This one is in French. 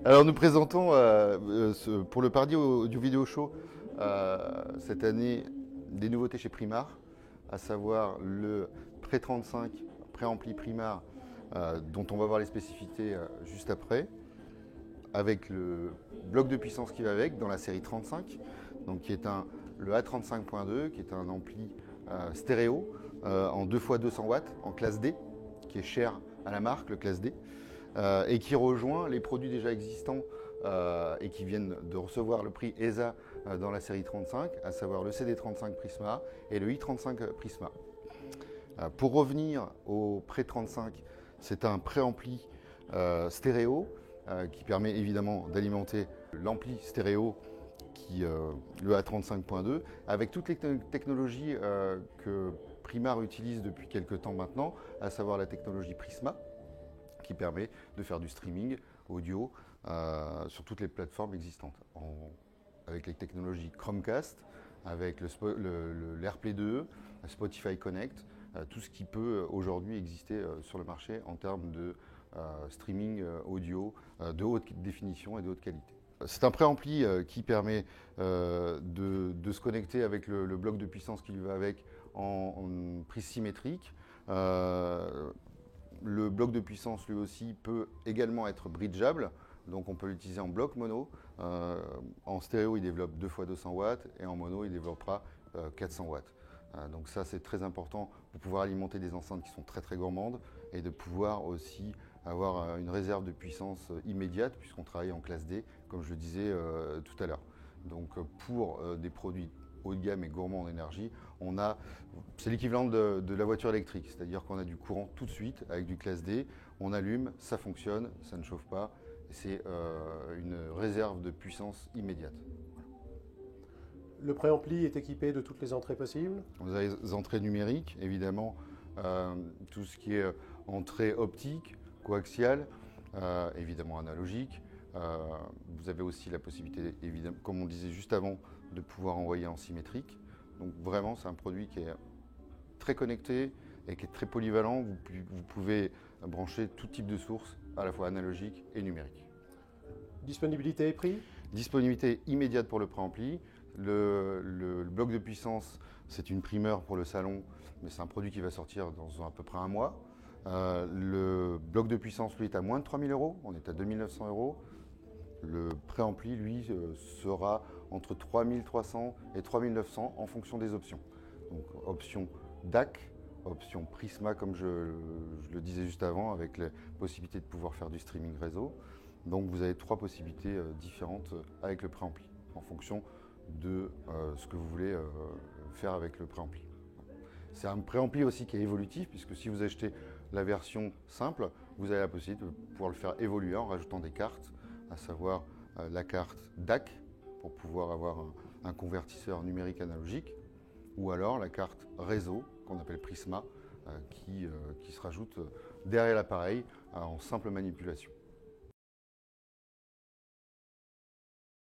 Alors nous présentons pour le Pardi Audio Video Show cette année des nouveautés chez Primar, à savoir le Pré 35 préampli Primar dont on va voir les spécificités juste après, avec le bloc de puissance qui va avec dans la série 35, donc qui est le A35.2 qui est un ampli stéréo en 2x200 watts en classe D, qui est cher à la marque, le classe D. Et qui rejoint les produits déjà existants et qui viennent de recevoir le prix ESA dans la série 35, à savoir le CD35 Prisma et le i35 Prisma. Pour revenir au Pré 35, c'est un préampli stéréo qui permet évidemment d'alimenter l'ampli stéréo le A35.2 avec toutes les technologies que Primar utilise depuis quelques temps maintenant, à savoir la technologie Prisma, qui permet de faire du streaming audio sur toutes les plateformes existantes, avec les technologies Chromecast, avec l'AirPlay 2, Spotify Connect, tout ce qui peut aujourd'hui exister sur le marché en termes de streaming audio de haute définition et de haute qualité. C'est un préampli qui permet de se connecter avec le bloc de puissance qui lui va avec en prise symétrique. Le bloc de puissance, lui aussi, peut également être bridgeable, donc on peut l'utiliser en bloc mono. En stéréo, il développe 2x200 watts et en mono, il développera 400 watts. Donc ça, c'est très important pour pouvoir alimenter des enceintes qui sont très très gourmandes et de pouvoir aussi avoir une réserve de puissance immédiate puisqu'on travaille en classe D, comme je le disais tout à l'heure. Donc pour des produits haut de gamme et gourmand en énergie, c'est l'équivalent de la voiture électrique, c'est-à-dire qu'on a du courant tout de suite avec du classe D, on allume, ça fonctionne, ça ne chauffe pas, c'est une réserve de puissance immédiate. Le préampli est équipé de toutes les entrées possibles. Vous avez les entrées numériques, évidemment, tout ce qui est entrée optique, coaxiale, évidemment analogique. Vous avez aussi la possibilité, évidemment, comme on disait juste avant, de pouvoir envoyer en symétrique. Donc vraiment, c'est un produit qui est très connecté et qui est très polyvalent. Vous pouvez brancher tout type de sources, à la fois analogique et numérique. Disponibilité et prix? Disponibilité immédiate pour le préampli. Le bloc de puissance, c'est une primeur pour le salon, mais c'est un produit qui va sortir dans à peu près un mois. Le bloc de puissance, lui, est à moins de 3 000 €, on est à 2 900 €. Le préampli, lui, sera entre 3 300 et 3 900 en fonction des options. Donc option DAC, option Prisma, comme je le disais juste avant, avec la possibilité de pouvoir faire du streaming réseau. Donc vous avez trois possibilités différentes avec le préampli, en fonction de ce que vous voulez faire avec le préampli. C'est un préampli aussi qui est évolutif, puisque si vous achetez la version simple, vous avez la possibilité de pouvoir le faire évoluer en rajoutant des cartes, à savoir la carte DAC, pour pouvoir avoir un convertisseur numérique analogique, ou alors la carte réseau, qu'on appelle Prisma, qui se rajoute derrière l'appareil en simple manipulation.